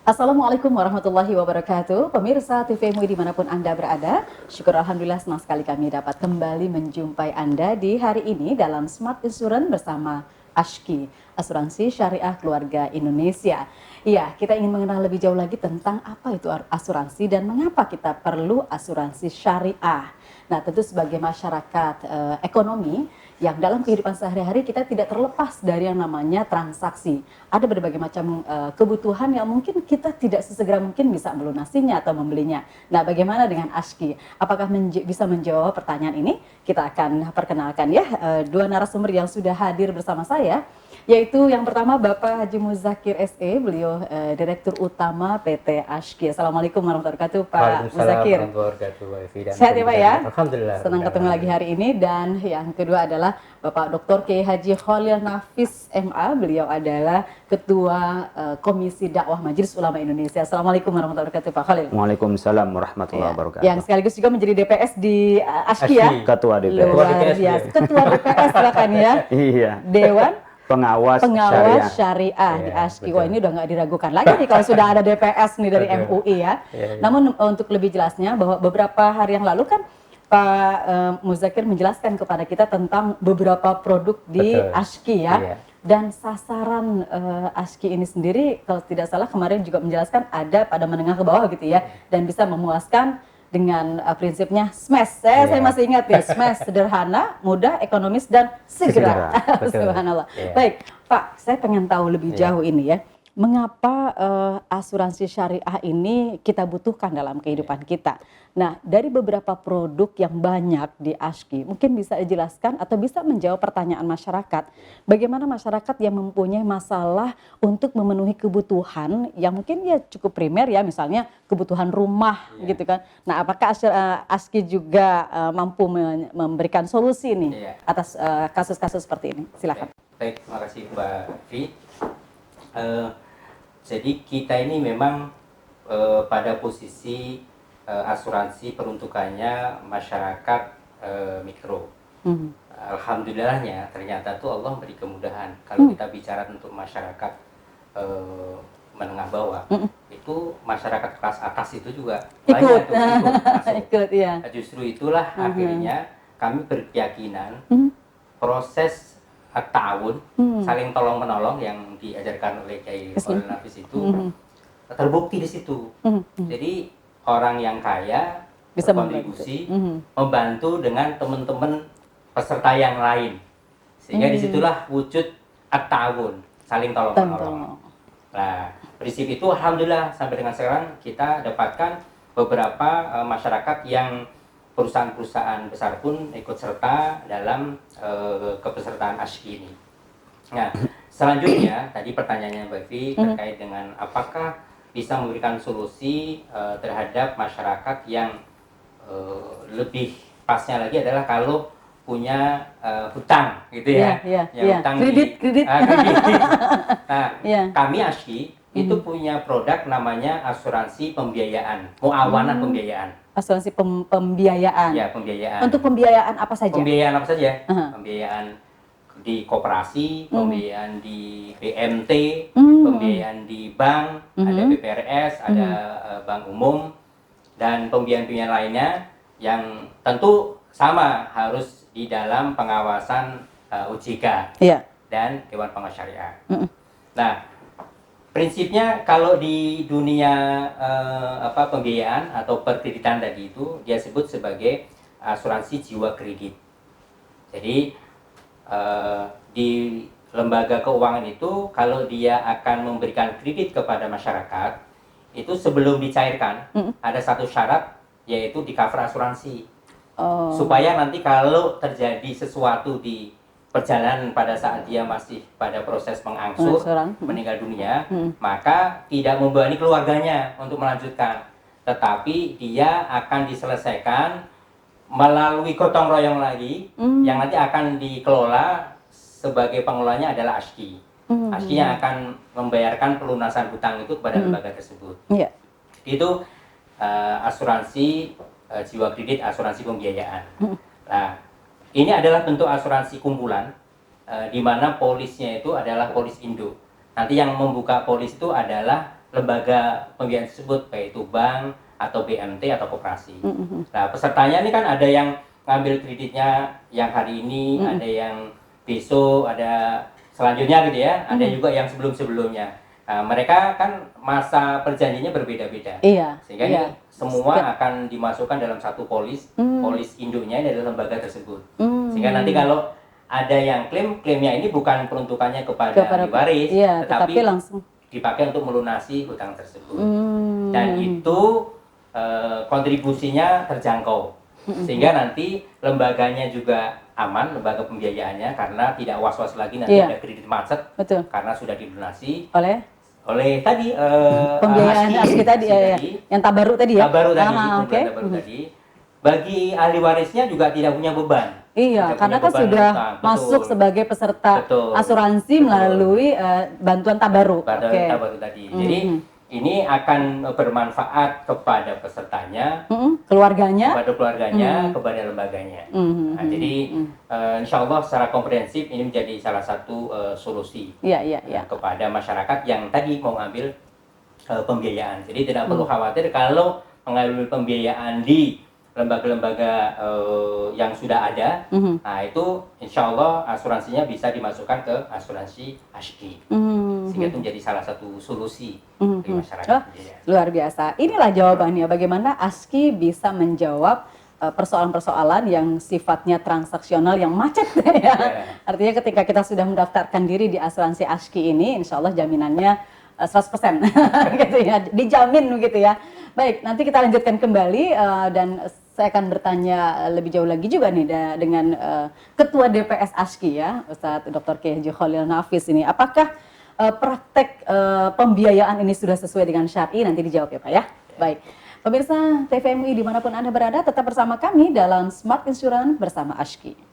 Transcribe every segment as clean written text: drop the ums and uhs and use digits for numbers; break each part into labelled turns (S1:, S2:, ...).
S1: Assalamualaikum warahmatullahi wabarakatuh. Pemirsa TV MUI dimanapun Anda berada, syukur Alhamdulillah senang sekali kami dapat kembali menjumpai Anda di hari ini dalam Smart Insurance bersama ASHKI, Asuransi Syariah Keluarga Indonesia. Iya, kita ingin mengenal lebih jauh lagi tentang apa itu asuransi dan mengapa kita perlu asuransi syariah. Nah, tentu sebagai masyarakat ekonomi yang dalam kehidupan sehari-hari kita tidak terlepas dari yang namanya transaksi. Ada berbagai macam kebutuhan yang mungkin kita tidak sesegera mungkin bisa melunasinya atau membelinya. Nah, bagaimana dengan ASHKI? Apakah bisa menjawab pertanyaan ini? Kita akan perkenalkan ya dua narasumber yang sudah hadir bersama saya, yaitu yang pertama Bapak Haji Muzakir SE, beliau Direktur Utama PT ASHKI. Assalamualaikum warahmatullahi wabarakatuh, Pak Muzakir. Sehat ya Pak ya?
S2: Alhamdulillah.
S1: Senang ketemu lagi hari ini. Dan yang kedua adalah Bapak Dr. Kiai Haji Khalil Nafis MA, beliau adalah Ketua Komisi Dakwah Majelis Ulama Indonesia. Assalamualaikum warahmatullahi wabarakatuh Pak Khalil.
S2: Waalaikumsalam warahmatullahi wabarakatuh.
S1: Yang sekaligus juga menjadi DPS di ASHKI ya?
S2: Ketua DPS.
S1: Luar biasa. Ketua DPS bahkan ya?
S2: Iya.
S1: Dewan
S2: Pengawas
S1: Syariah di ASHKI. Wah, ini udah nggak diragukan lagi nih kalau sudah ada DPS nih dari MUI ya. Namun untuk lebih jelasnya bahwa beberapa hari yang lalu kan Pak Muzakir menjelaskan kepada kita tentang beberapa produk di ASHKI ya. Dan sasaran ASHKI ini sendiri kalau tidak salah kemarin juga menjelaskan ada pada menengah ke bawah gitu ya. Dan bisa memuaskan dengan prinsipnya SMASH. Saya masih ingat ya, SMASH, sederhana, mudah, ekonomis, dan segera. Subhanallah. Baik, Pak, saya pengen tahu lebih jauh ini ya. Mengapa asuransi syariah ini kita butuhkan dalam kehidupan kita? Nah, dari beberapa produk yang banyak di ASHKI, mungkin bisa dijelaskan atau bisa menjawab pertanyaan masyarakat. Bagaimana masyarakat yang mempunyai masalah untuk memenuhi kebutuhan yang mungkin ya cukup primer ya, misalnya kebutuhan rumah gitu kan. Nah, apakah ASHKI juga mampu memberikan solusi nih atas kasus-kasus seperti ini? Silakan.
S3: Baik, terima kasih Mbak Vi. Jadi kita ini memang pada posisi asuransi peruntukannya masyarakat mikro. Alhamdulillahnya ternyata tuh Allah beri kemudahan. Kalau kita bicara untuk masyarakat menengah bawah, itu masyarakat kelas atas itu juga banyak ikut ya. Justru itulah akhirnya kami berkeyakinan proses tahun saling tolong menolong yang diajarkan oleh Kiai Khalil Nafis itu terbukti di situ. Jadi orang yang kaya bisa berkontribusi membantu dengan teman-teman peserta yang lain, sehingga disitulah wujud at-ta'awun, saling tolong menolong. Nah, prinsip itu alhamdulillah sampai dengan sekarang kita dapatkan beberapa masyarakat yang perusahaan-perusahaan besar pun ikut serta dalam kepesertaan ASHKI ini. Nah, selanjutnya tadi pertanyaannya Mbak Vi terkait dengan apakah bisa memberikan solusi terhadap masyarakat yang lebih pasnya lagi adalah kalau punya hutang gitu ya, hutang kredit. Nah, kami ASHKI itu punya produk namanya asuransi pembiayaan, muawanah pembiayaan.
S1: Asuransi pembiayaan.
S3: Ya, pembiayaan.
S1: Untuk pembiayaan apa saja?
S3: Pembiayaan apa saja? Pembiayaan di koperasi, pembiayaan di BMT, pembiayaan di bank, ada BPRS, ada bank umum, dan pembiayaan-pembiayaan lainnya yang tentu sama harus di dalam pengawasan OJK dan Dewan Pengawas Syariah. Nah, prinsipnya kalau di dunia pembiayaan atau perkreditan tadi itu dia sebut sebagai asuransi jiwa kredit. Jadi di lembaga keuangan itu kalau dia akan memberikan kredit kepada masyarakat itu sebelum dicairkan ada satu syarat yaitu di cover asuransi supaya nanti kalau terjadi sesuatu di perjalanan pada saat dia masih pada proses mengangsur meninggal dunia, maka tidak membebani keluarganya untuk melanjutkan, tetapi dia akan diselesaikan melalui gotong royong lagi yang nanti akan dikelola sebagai pengelolanya adalah ASHKI. ASKI yang akan membayarkan pelunasan hutang itu kepada lembaga tersebut.
S1: Iya.
S3: Itu asuransi jiwa kredit, asuransi pembiayaan. Nah, ini adalah bentuk asuransi kumpulan di mana polisnya itu adalah polis induk. Nanti yang membuka polis itu adalah lembaga pembiayaan tersebut, baik itu bank atau BMT atau koperasi. Nah, pesertanya ini kan ada yang ngambil kreditnya yang hari ini, ada yang besok, ada selanjutnya gitu ya, ada juga yang sebelum-sebelumnya. Nah, mereka kan masa perjanjiannya berbeda-beda.
S1: Iya.
S3: Sehingga ini semua akan dimasukkan dalam satu polis, polis induknya dari lembaga tersebut. Sehingga nanti kalau ada yang klaimnya ini bukan peruntukannya kepada ahli waris, tetapi
S1: langsung
S3: dipakai untuk melunasi hutang tersebut. Dan itu kontribusinya terjangkau. Sehingga nanti lembaganya juga aman, lembaga pembiayaannya, karena tidak was-was lagi nanti ada kredit macet.
S1: Betul.
S3: Karena sudah dilunasi
S1: oleh
S3: tadi
S1: pembiayaan ASKI tadi, yang tabaruk tadi ya.
S3: Tabaruk tadi. Bagi ahli warisnya juga tidak punya beban.
S1: Iya, karena kan sudah masuk sebagai peserta asuransi melalui bantuan tabaruk.
S3: Tabaruk tadi. Jadi ini akan bermanfaat kepada pesertanya,
S1: keluarganya,
S3: kepada lembaganya. Nah, jadi insya Allah secara komprehensif ini menjadi salah satu solusi kepada masyarakat yang tadi mau ngambil pembiayaan. Jadi tidak perlu khawatir kalau mengambil pembiayaan di lembaga-lembaga yang sudah ada. Nah, itu insya Allah asuransinya bisa dimasukkan ke asuransi ASKI. Sehingga itu menjadi salah satu solusi di masyarakat.
S1: Luar biasa. Inilah jawabannya bagaimana ASKI bisa menjawab persoalan-persoalan yang sifatnya transaksional yang macet ya. Artinya ketika kita sudah mendaftarkan diri di asuransi ASKI ini, insya Allah jaminannya 100% gitu ya, dijamin begitu ya. Baik, nanti kita lanjutkan kembali dan saya akan bertanya lebih jauh lagi juga nih dengan Ketua DPS ASKI ya, Ustadz Dr. Kiai Haji Khalil Nafis ini. Apakah praktek pembiayaan ini sudah sesuai dengan syar'i? Nanti dijawab ya Pak ya. Baik, pemirsa TVMUI dimanapun Anda berada, tetap bersama kami dalam Smart Insurance bersama ASKI.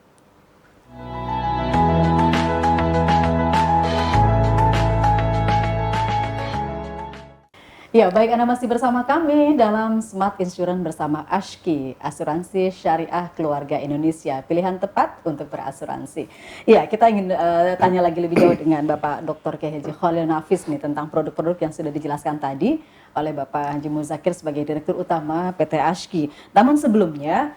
S1: Ya, baik, Anda masih bersama kami dalam Smart Insurance bersama ASKI, Asuransi Syariah Keluarga Indonesia, pilihan tepat untuk berasuransi. Ya, kita ingin tanya lagi lebih jauh dengan Bapak Dr. Kiai Haji Khalil Nafis nih tentang produk-produk yang sudah dijelaskan tadi oleh Bapak Haji Muzakir sebagai Direktur Utama PT ASKI. Namun sebelumnya,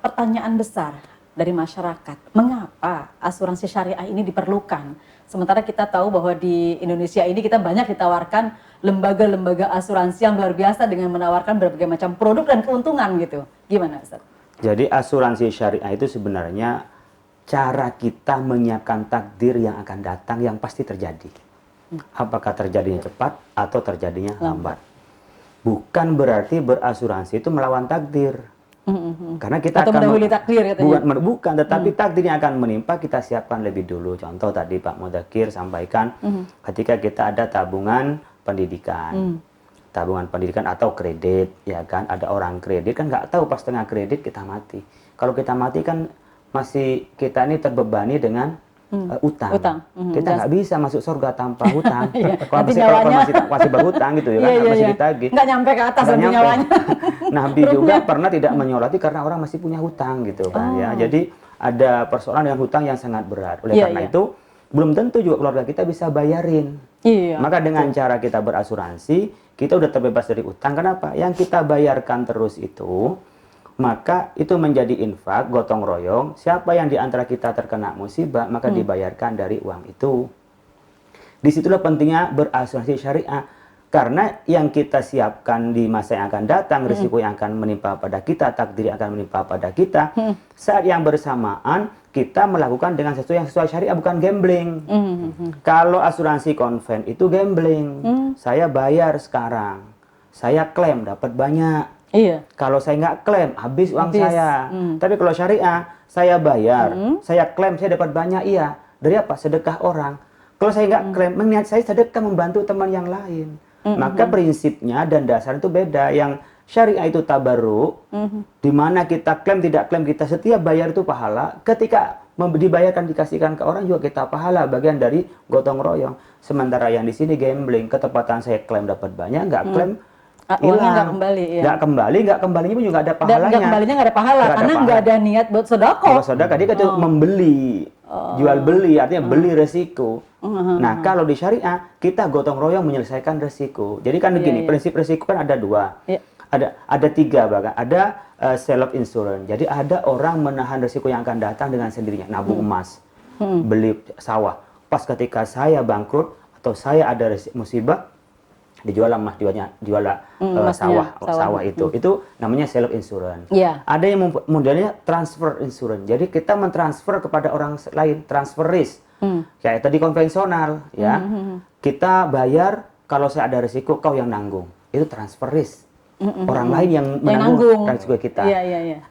S1: pertanyaan besar dari masyarakat, mengapa asuransi syariah ini diperlukan? Sementara kita tahu bahwa di Indonesia ini kita banyak ditawarkan lembaga-lembaga asuransi yang luar biasa dengan menawarkan berbagai macam produk dan keuntungan gitu. Gimana Ustaz?
S2: Jadi asuransi syariah itu sebenarnya cara kita menyiapkan takdir yang akan datang yang pasti terjadi. Apakah terjadinya cepat atau terjadinya lambat. Bukan berarti berasuransi itu melawan takdir. Karena kita
S1: atau mendahului takdir katanya.
S2: Bukan, tetapi takdir yang akan menimpa kita siapkan lebih dulu. Contoh tadi Pak Mudakir sampaikan ketika kita ada tabungan pendidikan. Tabungan pendidikan atau kredit, ya kan? Ada orang kredit kan nggak tahu pas tengah kredit kita mati. Kalau kita mati kan masih kita ini terbebani dengan utang. Kita nggak bisa masuk surga tanpa hutang. Kalau masih berhutang gitu ya kan, masih ditagih.
S1: Nggak nyampe ke atas nanti nyawanya.
S2: Nabi juga pernah tidak menyoroti karena orang masih punya hutang gitu kan ya. Jadi ada persoalan dengan hutang yang sangat berat. Oleh karena itu belum tentu juga keluarga kita bisa bayarin. Maka dengan cara kita berasuransi, kita udah terbebas dari utang. Kenapa? Yang kita bayarkan terus itu, maka itu menjadi infak, gotong royong. Siapa yang di antara kita terkena musibah, maka dibayarkan dari uang itu. Disitulah pentingnya berasuransi syariah. Karena yang kita siapkan di masa yang akan datang, risiko yang akan menimpa pada kita, takdir yang akan menimpa pada kita, saat yang bersamaan kita melakukan dengan sesuatu yang sesuai syariah, bukan gambling. Kalau asuransi konven itu gambling. Saya bayar sekarang, saya klaim dapat banyak. Kalau saya nggak klaim, habis uang saya. Tapi kalau syariah, saya bayar, saya klaim, saya dapat banyak, iya. Dari apa? Sedekah orang. Kalau saya nggak klaim, niat saya sedekah membantu teman yang lain. Maka prinsipnya dan dasar itu beda. Yang syariah itu tabarruk, di mana kita klaim tidak klaim kita setiap bayar itu pahala. Ketika dibayarkan dikasihkan ke orang juga kita pahala, bagian dari gotong royong. Sementara yang di sini gambling, ketepatan saya klaim dapat banyak, nggak klaim
S1: uangnya nggak kembali, ya.
S2: Nggak kembalinya pun juga nggak ada pahalanya.
S1: Nggak kembalinya nggak ada pahala, karena nggak ada niat buat sedekah.
S2: Kalau sedekah dia kan membeli, jual beli, artinya beli resiko. Nah kalau di syariah kita gotong royong menyelesaikan resiko. Jadi kan begini, prinsip resiko kan ada dua, ada tiga bahkan, ada self insurance. Jadi ada orang menahan resiko yang akan datang dengan sendirinya, nabung emas, beli sawah. Pas ketika saya bangkrut atau saya ada musibah, dijual emas, jual sawah itu namanya self insurance. Ada yang modelnya transfer insurance, jadi kita mentransfer kepada orang lain, transfer risk. Kayak tadi konvensional, ya kita bayar, kalau saya ada risiko kau yang nanggung, itu transfer risk. Orang lain yang menanggung risiko kita.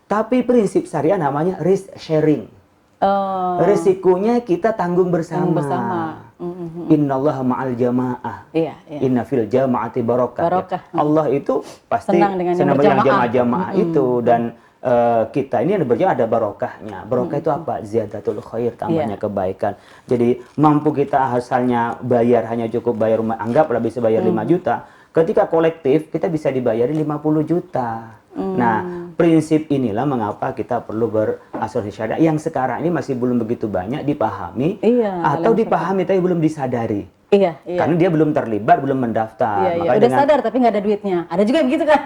S2: Tapi prinsip syariah namanya risk sharing. Risikonya kita tanggung bersama. Innallaha ma'al jamaah. Inna fil jama'ati barakah. Allah itu pasti senang dengan jamaah itu, dan kita ini berjamaah ada barokahnya. Barokah itu apa? Ziyadatul khair, tambahnya kebaikan. Jadi mampu kita asalnya bayar hanya cukup bayar rumah, anggaplah bisa bayar 5 juta. Ketika kolektif kita bisa dibayari 50 juta. Nah, prinsip inilah mengapa kita perlu berasuransi syariah yang sekarang ini masih belum begitu banyak dipahami, atau dipahami tapi belum disadari. Karena dia belum terlibat, belum mendaftar.
S1: Udah sadar tapi nggak ada duitnya. Ada juga begitu kan?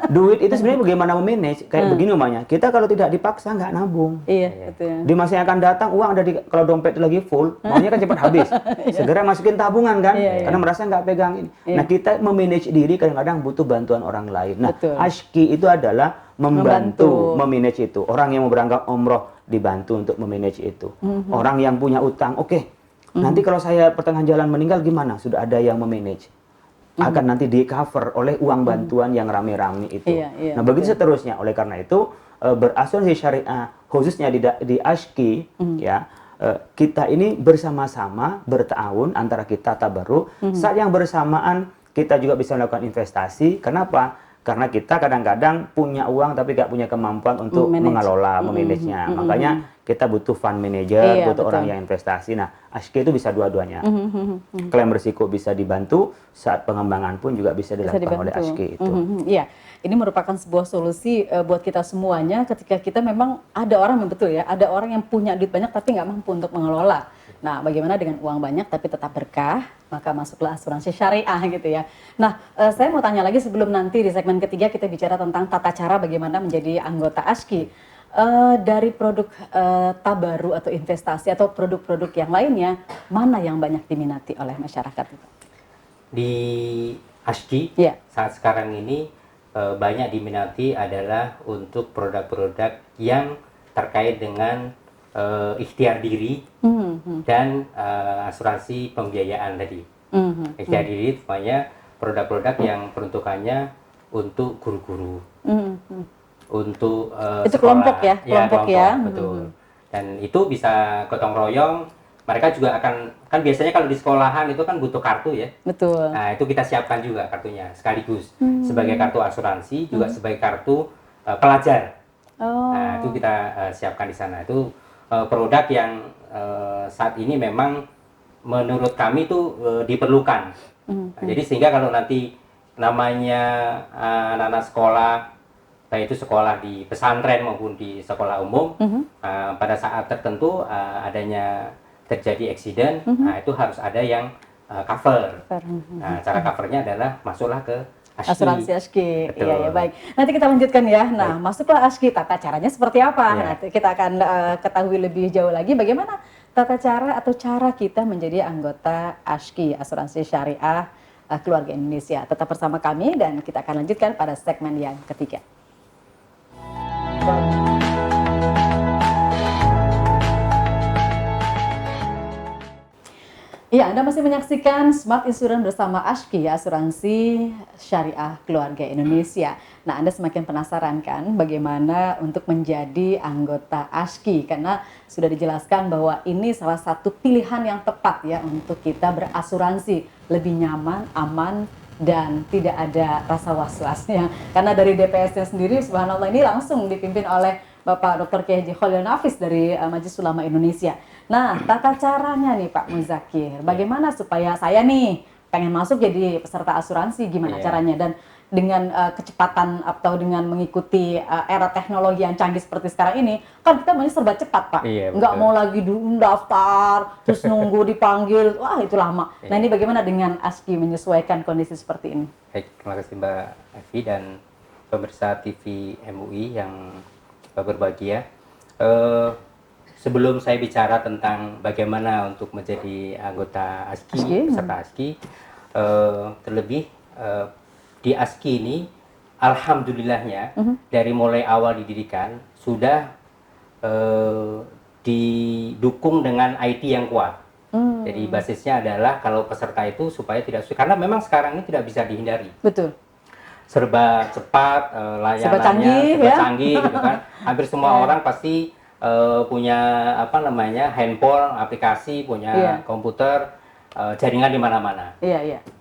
S2: Duit itu sebenarnya bagaimana memanage, kayak begini umpamanya. Kita kalau tidak dipaksa nggak nabung.
S1: Betul.
S2: Di masa yang akan datang uang ada kalau dompet itu lagi full, maunya kan cepat habis. Segera masukin tabungan kan, karena merasa nggak pegang ini. Nah kita memanage diri kadang-kadang butuh bantuan orang lain. Nah Ashki itu adalah membantu memanage itu. Orang yang mau berangkat umroh dibantu untuk memanage itu. Orang yang punya utang, nanti kalau saya pertengahan jalan meninggal gimana? Sudah ada yang memanage. Akan nanti di-cover oleh uang bantuan yang rame-rame itu. Nah, begitu seterusnya. Oleh karena itu, berasuransi syariah, khususnya di Ashki, kita ini bersama-sama bertahun antara kita tabarruk. Saat yang bersamaan, kita juga bisa melakukan investasi. Kenapa? Karena kita kadang-kadang punya uang tapi nggak punya kemampuan untuk mengelola, memanagenya. Makanya kita butuh fund manager, butuh orang yang investasi. Nah, Ashki itu bisa dua-duanya. Klaim risiko bisa dibantu, saat pengembangan pun juga bisa dilakukan oleh Ashki itu.
S1: Ini merupakan sebuah solusi buat kita semuanya ketika kita memang ada orang yang betul ya, ada orang yang punya duit banyak tapi nggak mampu untuk mengelola. Nah, bagaimana dengan uang banyak tapi tetap berkah? Maka masuklah asuransi syariah gitu ya. Nah, saya mau tanya lagi sebelum nanti di segmen ketiga kita bicara tentang tata cara bagaimana menjadi anggota Ashki. Dari produk tabaru atau investasi atau produk-produk yang lainnya, mana yang banyak diminati oleh masyarakat?
S3: Di Ashki saat sekarang ini banyak diminati adalah untuk produk-produk yang terkait dengan ikhtiar diri dan asuransi pembiayaan tadi. Ikhtiar diri semuanya produk-produk yang peruntukannya untuk guru-guru, untuk
S1: itu
S3: sekolah.
S1: kelompok ya.
S3: Betul. Dan itu bisa gotong royong. Mereka juga akan, kan biasanya kalau di sekolahan itu kan butuh kartu ya.
S1: Betul.
S3: Nah itu kita siapkan juga kartunya sekaligus sebagai kartu asuransi, juga sebagai kartu pelajar. Nah itu kita siapkan di sana. Itu produk yang saat ini memang menurut kami itu diperlukan. Nah, jadi sehingga kalau nanti namanya anak-anak sekolah, baik itu sekolah di pesantren maupun di sekolah umum, pada saat tertentu adanya terjadi eksiden, nah itu harus ada yang cover. Nah cara covernya adalah masuklah ke Ashki.
S1: Asuransi Ashki. Iya, baik. Nanti kita lanjutkan ya. Nah, masuklah Ashki. Tata caranya seperti apa? Nanti kita akan ketahui lebih jauh lagi bagaimana tata cara atau cara kita menjadi anggota Ashki, Asuransi Syariah Keluarga Indonesia. Tetap bersama kami dan kita akan lanjutkan pada segmen yang ketiga. Ya, Anda masih menyaksikan Smart Insurance bersama Ashki, Asuransi Syariah Keluarga Indonesia. Nah, Anda semakin penasaran kan bagaimana untuk menjadi anggota Ashki, karena sudah dijelaskan bahwa ini salah satu pilihan yang tepat ya untuk kita berasuransi, lebih nyaman, aman, dan tidak ada rasa was-wasnya. Karena dari DPS-nya sendiri, subhanallah, ini langsung dipimpin oleh Bapak Dr. Kiai Haji Khalil Nafis dari Majelis Ulama Indonesia. Nah, tata caranya nih Pak Muzakir, bagaimana supaya saya nih pengen masuk jadi peserta asuransi, gimana caranya? Dan dengan kecepatan atau dengan mengikuti era teknologi yang canggih seperti sekarang ini, kan kita masih serba cepat Pak, nggak mau lagi daftar, terus nunggu dipanggil, wah itu lama. Nah ini bagaimana dengan ASKI menyesuaikan kondisi seperti ini?
S3: Baik, terima kasih Mbak Evi dan pemirsa TV MUI yang berbahagia. Sebelum saya bicara tentang bagaimana untuk menjadi anggota ASKI, peserta ASKI, terlebih di ASKI ini, alhamdulillahnya dari mulai awal didirikan sudah didukung dengan IT yang kuat. Jadi basisnya adalah kalau peserta itu supaya tidak, karena memang sekarang ini tidak bisa dihindari.
S1: Betul.
S3: Serba cepat, layanannya serba canggih gitu kan. Hampir semua orang pasti punya apa namanya handphone, aplikasi, punya komputer, jaringan di mana-mana.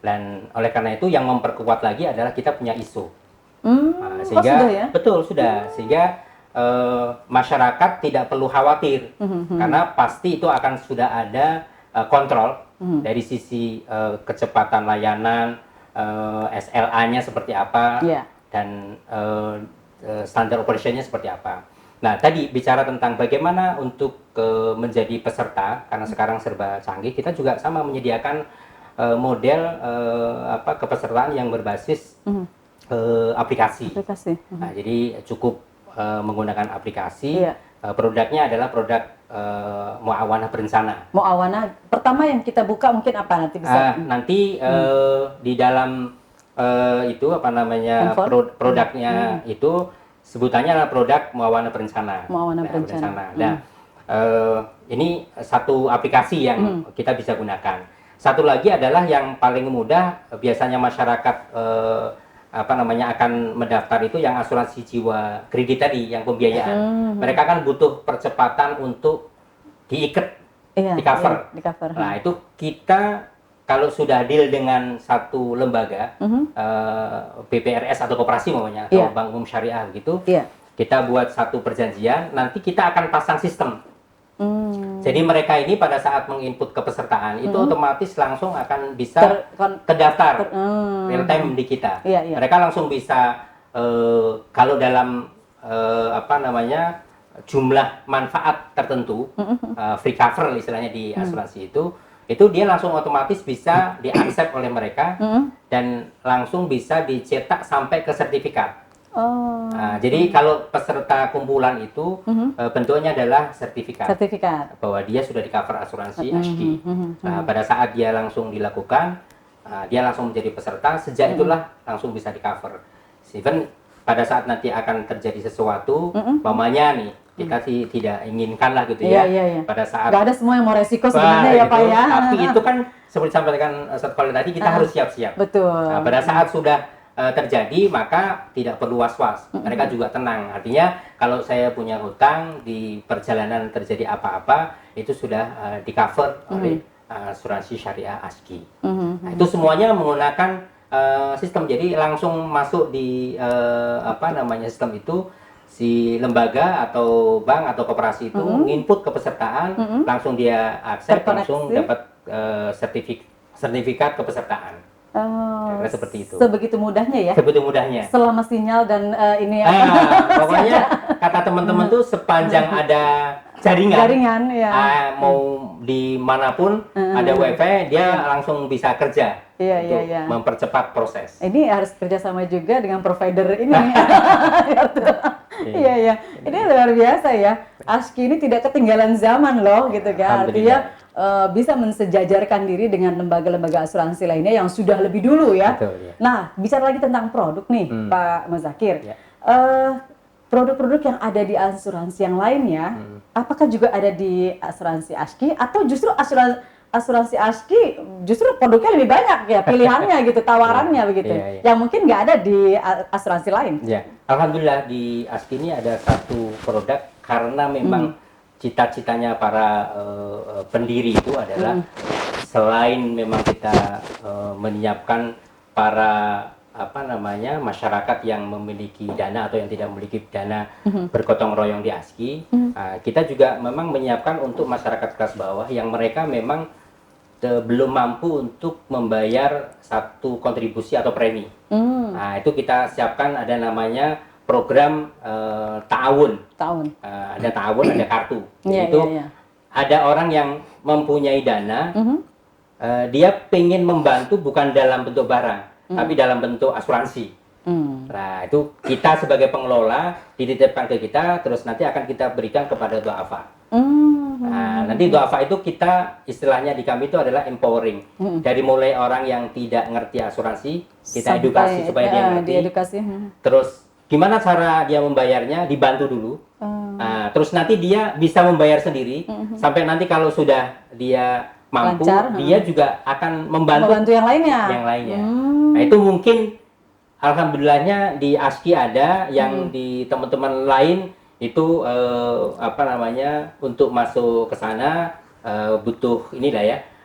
S3: Dan oleh karena itu yang memperkuat lagi adalah kita punya ISO. Sehingga
S1: sudah ya?
S3: Betul sudah, sehingga masyarakat tidak perlu khawatir karena pasti itu akan sudah ada kontrol dari sisi kecepatan layanan, SLA-nya seperti apa, dan standar operasinya seperti apa. Nah, tadi bicara tentang bagaimana untuk menjadi peserta, karena sekarang serba canggih, kita juga sama menyediakan model kepesertaan yang berbasis aplikasi. Nah, jadi cukup menggunakan aplikasi. Produknya adalah produk Muawanah Berencana.
S1: Muawanah pertama yang kita buka mungkin apa nanti bisa?
S3: Nanti di dalam itu apa namanya produknya itu sebutannya adalah produk Muawanah Berencana.
S1: Muawanah Berencana.
S3: Nah, ini satu aplikasi yang kita bisa gunakan. Satu lagi adalah yang paling mudah, biasanya masyarakat akan mendaftar itu yang asuransi jiwa kredit tadi, yang pembiayaan. Mereka kan butuh percepatan untuk diikat, di cover. Nah, itu kita kalau sudah deal dengan satu lembaga, BPRS atau koperasi namanya, atau Bank Umum Syariah gitu, kita buat satu perjanjian, nanti kita akan pasang sistem. Jadi mereka ini pada saat menginput kepesertaan itu otomatis langsung akan bisa terdaftar real time di kita. Mereka langsung bisa kalau dalam jumlah manfaat tertentu, free cover istilahnya di asuransi itu dia langsung otomatis bisa diaksep oleh mereka dan langsung bisa dicetak sampai ke sertifikat. Nah, jadi kalau peserta kumpulan itu bentuknya adalah sertifikat bahwa dia sudah di cover asuransi ASKI. Nah, pada saat dia langsung dilakukan, dia langsung menjadi peserta. Sejak itulah langsung bisa di cover. Even pada saat nanti akan terjadi sesuatu, umpamanya nih kita tidak inginkan lah gitu ya. Pada saat
S1: nggak ada semua yang mau resiko sebenarnya ya Pak ya.
S3: Tapi itu kan seperti disampaikan Ustaz Khalil tadi, kita harus siap-siap.
S1: Betul.
S3: Nah, pada saat sudah terjadi maka tidak perlu was-was, mereka juga tenang. Artinya kalau saya punya hutang di perjalanan terjadi apa-apa itu sudah di cover oleh asuransi syariah ASKI. Nah, itu semuanya menggunakan sistem, jadi langsung masuk di sistem itu, si lembaga atau bank atau koperasi itu input kepesertaan, langsung dia akses, langsung dapat sertifikat kepesertaan. Seperti itu.
S1: Sebegitu mudahnya ya?
S3: Sebegitu mudahnya.
S1: Selama sinyal dan ini
S3: pokoknya kata teman-teman tuh sepanjang ada jaringan mau dimanapun ada wifi, dia langsung bisa kerja untuk mempercepat proses.
S1: Ini harus kerjasama juga dengan provider ini. Ini luar biasa ya. ASKI ini tidak ketinggalan zaman loh gitu kan. Artinya bisa mensejajarkan diri dengan lembaga-lembaga asuransi lainnya yang sudah lebih dulu ya.
S3: Betul,
S1: Nah, bicara lagi tentang produk nih, Pak Muzakir. Produk-produk yang ada di asuransi yang lainnya, apakah juga ada di asuransi ASKI atau justru asuransi ASKI justru produknya lebih banyak ya, pilihannya gitu, tawarannya begitu. Yang mungkin nggak ada di asuransi lain.
S3: Alhamdulillah di ASKI ini ada satu produk karena memang cita-citanya para pendiri itu adalah selain memang kita menyiapkan para masyarakat yang memiliki dana atau yang tidak memiliki dana bergotong royong di ASKI. Kita juga memang menyiapkan untuk masyarakat kelas bawah yang mereka memang belum mampu untuk membayar satu kontribusi atau premi. Nah, itu kita siapkan ada namanya program ta'awun. Ada ta'awun, ada kartu. Ada orang yang mempunyai dana, dia pengen membantu bukan dalam bentuk barang, tapi dalam bentuk asuransi. Nah, itu kita sebagai pengelola dititipkan ke kita, terus nanti akan kita berikan kepada du'afa. Nah, nanti du'afa itu kita istilahnya di kami itu adalah empowering. Dari mulai orang yang tidak ngerti asuransi, kita edukasi supaya dia ngerti. Terus gimana cara dia membayarnya, dibantu dulu. Nah, terus nanti dia bisa membayar sendiri. Sampai nanti kalau sudah dia mampu, dia juga akan membantu
S1: yang lainnya.
S3: Nah, itu mungkin alhamdulillahnya di ASKI ada, yang di teman-teman lain itu untuk masuk ke sana butuh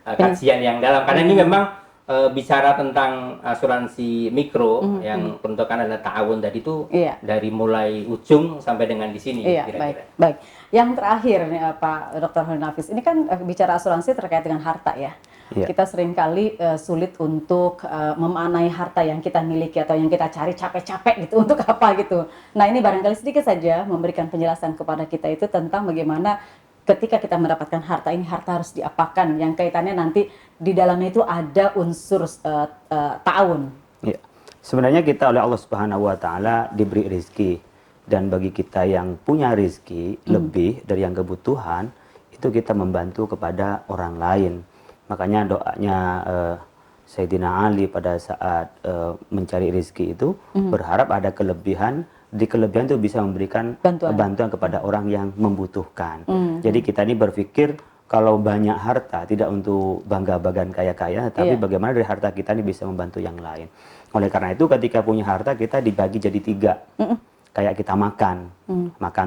S3: kajian yang dalam, karena ini memang bicara tentang asuransi mikro yang peruntukan adalah ta'awun tadi itu dari mulai ujung sampai dengan di sini. Kira-kira.
S1: Baik. Yang terakhir nih Pak Dr. Khalil Nafis, ini kan bicara asuransi terkait dengan harta ya. Kita seringkali sulit untuk memanai harta yang kita miliki atau yang kita cari capek-capek gitu untuk apa gitu. Nah, ini barangkali sedikit saja memberikan penjelasan kepada kita itu tentang bagaimana ketika kita mendapatkan harta ini, harta harus diapakan, yang kaitannya nanti di dalamnya itu ada unsur ta'awun.
S2: Ya. Sebenarnya kita oleh Allah Subhanahu wa taala diberi rezeki, dan bagi kita yang punya rezeki lebih dari yang kebutuhan, itu kita membantu kepada orang lain. Makanya doanya Sayyidina Ali pada saat mencari rezeki itu berharap ada kelebihan, di kelebihan itu bisa memberikan bantuan kepada orang yang membutuhkan. Jadi kita ini berpikir kalau banyak harta tidak untuk bangga-banggaan kaya-kaya, tapi bagaimana dari harta kita ini bisa membantu yang lain. Oleh karena itu ketika punya harta kita dibagi jadi 3. Kayak kita makan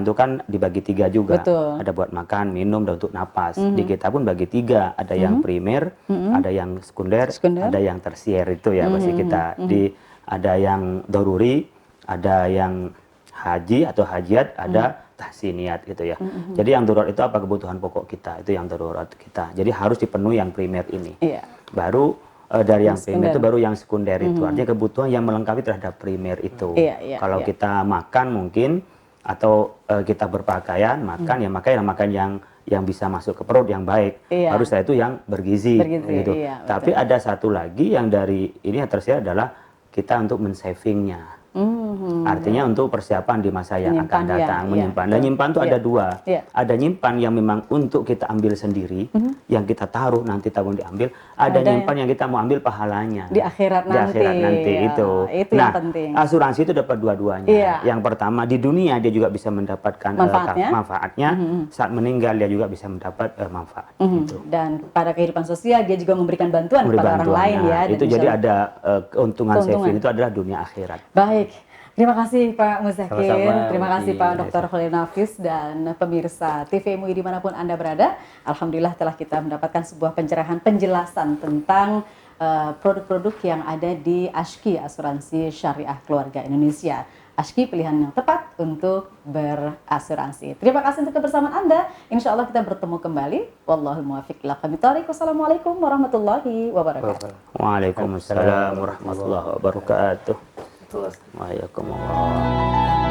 S2: tuh kan dibagi 3 juga.
S1: Betul.
S2: Ada buat makan, minum, dan untuk napas. Di kita pun bagi 3, ada yang primer, ada yang sekunder, ada yang tersier itu ya pasti kita. Ada yang daruri, ada yang haji atau hajiat, ada tahsiniat gitu ya. Jadi yang darurat itu apa? Kebutuhan pokok kita, itu yang darurat kita. Jadi harus dipenuhi yang primer ini. Baru dari yang primer itu baru yang sekunder itu. Artinya kebutuhan yang melengkapi terhadap primer itu. Kalau kita makan mungkin, atau kita berpakaian, makan yang bisa masuk ke perut yang baik. Harus setelah itu yang bergizi gitu. Tapi ada satu lagi yang dari ini yang tersier adalah kita untuk mensavingnya. Artinya untuk persiapan di masa yang akan datang, menyimpan. Dan nyimpan itu ada 2. Ada nyimpan yang memang untuk kita ambil sendiri, yang kita taruh nanti tabung diambil. Ada nyimpan yang kita mau ambil pahalanya
S1: di akhirat nanti.
S2: Itu
S1: yang penting.
S2: Asuransi itu dapat dua-duanya. Yang pertama di dunia dia juga bisa mendapatkan manfaatnya. Saat meninggal dia juga bisa mendapat manfaat. Gitu.
S1: Dan pada kehidupan sosial dia juga memberikan bantuan kepada orang lain ya.
S2: Itu jadi ada keuntungan saving itu adalah dunia akhirat.
S1: Baik. Terima kasih Pak Muzakir,
S3: Sama-sama,
S1: terima kasih Pak Dr. Khalil Nafis, dan pemirsa TV MUI dimanapun Anda berada. Alhamdulillah telah kita mendapatkan sebuah pencerahan, penjelasan tentang produk-produk yang ada di ASKI, Asuransi Syariah Keluarga Indonesia. ASKI pilihan yang tepat untuk berasuransi. Terima kasih untuk kebersamaan Anda. Insya Allah kita bertemu kembali. Wallahul muwaffiq ila aqwamit thoriq. Wassalamualaikum warahmatullahi wabarakatuh.
S2: Waalaikumsalam warahmatullahi wabarakatuh. Waalaikumsalam.